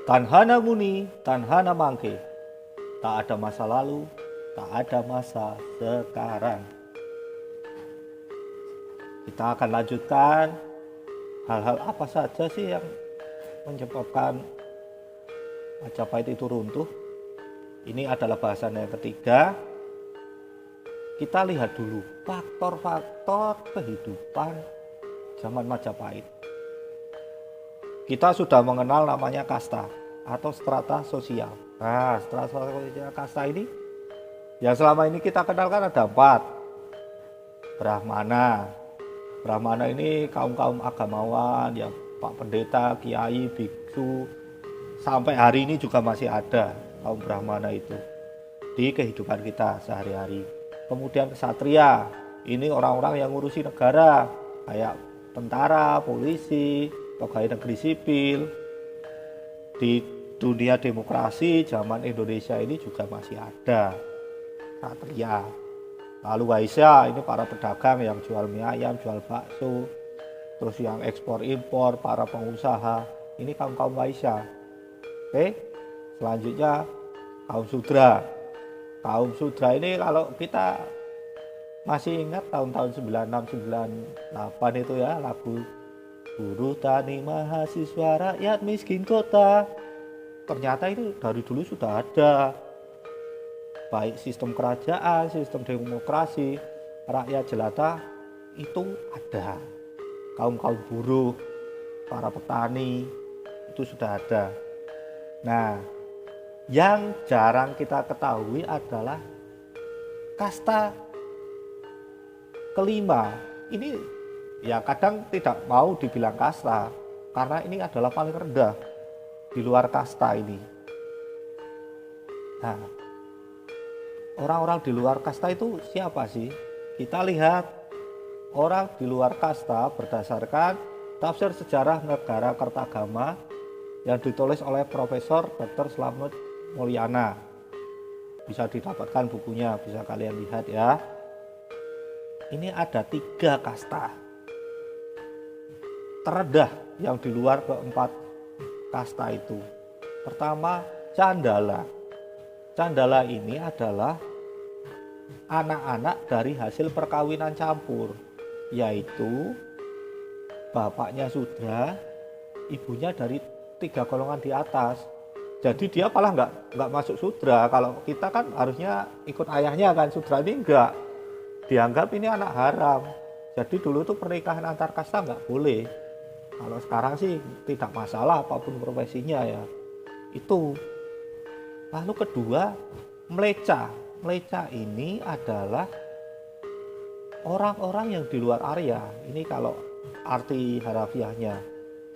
Tanhana muni, tanhana mangke. Tak ada masa lalu, tak ada masa sekarang. Kita akan lanjutkan hal-hal apa saja sih yang menyebabkan Majapahit itu runtuh. Ini adalah bahasan yang ketiga. Kita lihat dulu faktor-faktor kehidupan zaman Majapahit. Kita sudah mengenal namanya kasta atau strata sosial. Nah, strata sosial kasta ini yang selama ini kita kenalkan ada 4. Brahmana. Brahmana ini kaum-kaum agamawan, ya Pak Pendeta, Kiai, Biksu. Sampai hari ini juga masih ada kaum Brahmana itu di kehidupan kita sehari-hari. Kemudian kesatria, ini orang-orang yang ngurusi negara, kayak tentara, polisi, pegawai negeri sipil. Di dunia demokrasi zaman Indonesia ini juga masih ada kesatria. Lalu Waisya, ini para pedagang yang jual mie ayam, jual bakso, terus yang ekspor impor, para pengusaha, ini kaum-kaum Waisya. Oke, selanjutnya kaum Sudra. Kaum Sudra ini kalau kita masih ingat tahun-tahun 96-98 itu ya, lagu Buruh Tani Mahasiswa Rakyat Miskin Kota. Ternyata itu dari dulu sudah ada. Baik sistem kerajaan, sistem demokrasi, rakyat jelata itu ada. Kaum-kaum buruh, para petani itu sudah ada. Nah, yang jarang kita ketahui adalah kasta kelima. Ini ya kadang tidak mau dibilang kasta karena ini adalah paling rendah di luar kasta ini. Nah, orang-orang di luar kasta itu siapa sih? Kita lihat orang di luar kasta berdasarkan tafsir sejarah negara Kertagama yang ditulis oleh Profesor Dr. Slamet Mulyana. Bisa didapatkan bukunya, bisa kalian lihat ya. Ini ada 3 kasta terendah yang di luar keempat kasta itu. Pertama, Candala. Candala ini adalah anak-anak dari hasil perkawinan campur, yaitu bapaknya Sudra, ibunya dari 3 golongan di atas. Jadi dia malah nggak masuk Sudra. Kalau kita kan harusnya ikut ayahnya kan, Sudra ini enggak. Dianggap ini anak haram. Jadi dulu tuh pernikahan antar kasta nggak boleh. Kalau sekarang sih tidak masalah apapun profesinya ya. Itu. Lalu kedua, Mleca. Mleca ini adalah orang-orang yang di luar Arya. Ini kalau arti harafiahnya.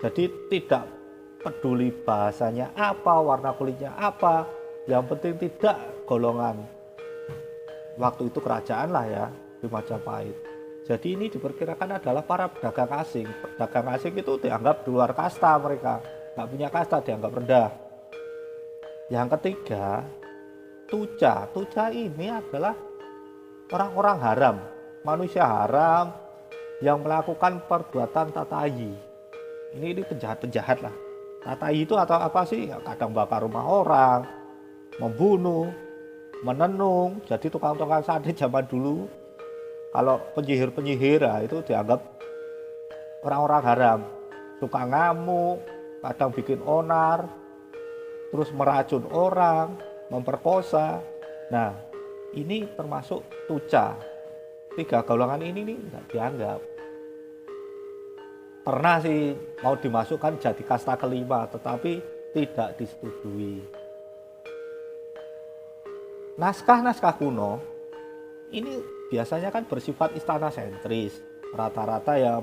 Jadi tidak peduli bahasanya apa, warna kulitnya apa, yang penting tidak golongan. Waktu itu kerajaan lah ya di Majapahit. Jadi ini diperkirakan adalah para pedagang asing. Pedagang asing itu dianggap di luar kasta mereka, nggak punya kasta, dianggap rendah. Yang ketiga, Tuca. Tuca ini adalah orang-orang haram, manusia haram yang melakukan perbuatan tatayi. Ini penjahat-penjahat lah. Tatayi itu atau apa sih? Kadang bakar rumah orang, membunuh, menenung. Jadi tukang-tukang sate zaman dulu, kalau penyihir-penyihir itu dianggap orang-orang haram. Suka ngamuk, kadang bikin onar, terus meracun orang, memperkosa. Nah, ini termasuk Tuca. 3 golongan ini nih nggak dianggap. Pernah sih mau dimasukkan jadi kasta kelima, tetapi tidak disetujui. Naskah-naskah kuno ini biasanya kan bersifat istana sentris. Rata-rata ya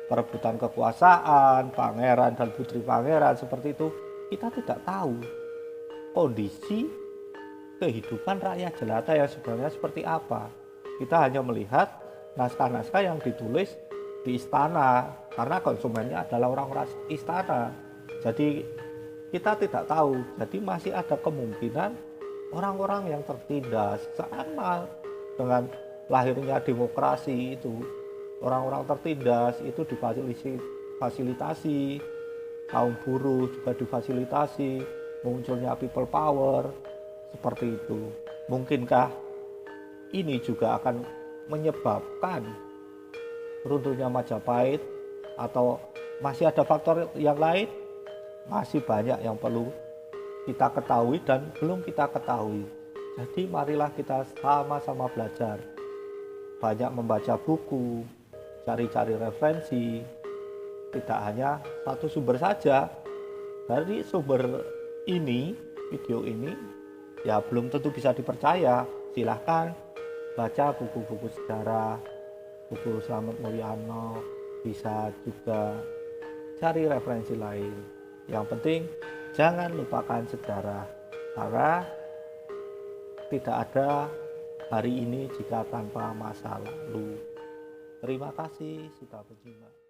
perebutan kekuasaan, pangeran dan putri pangeran seperti itu. Kita tidak tahu kondisi kehidupan rakyat jelata yang sebenarnya seperti apa. Kita hanya melihat naskah-naskah yang ditulis di istana karena konsumennya adalah orang-orang istana. Jadi kita tidak tahu. Jadi masih ada kemungkinan orang-orang yang tertindas sama dengan lahirnya demokrasi itu. Orang-orang tertindas itu difasilitasi kaum buruh juga difasilitasi, munculnya people power, seperti itu. Mungkinkah ini juga akan menyebabkan runtuhnya Majapahit, atau masih ada faktor yang lain? Masih banyak yang perlu kita ketahui dan belum kita ketahui. Jadi marilah kita sama-sama belajar, banyak membaca buku, cari-cari referensi, tidak hanya satu sumber saja. Dari sumber ini, video ini ya belum tentu bisa dipercaya. Silahkan baca buku-buku sejarah, buku Slamet Mulyana, bisa juga cari referensi lain. Yang penting jangan lupakan sejarah, karena tidak ada hari ini jika tanpa masa lalu. Terima kasih sudah menyimak.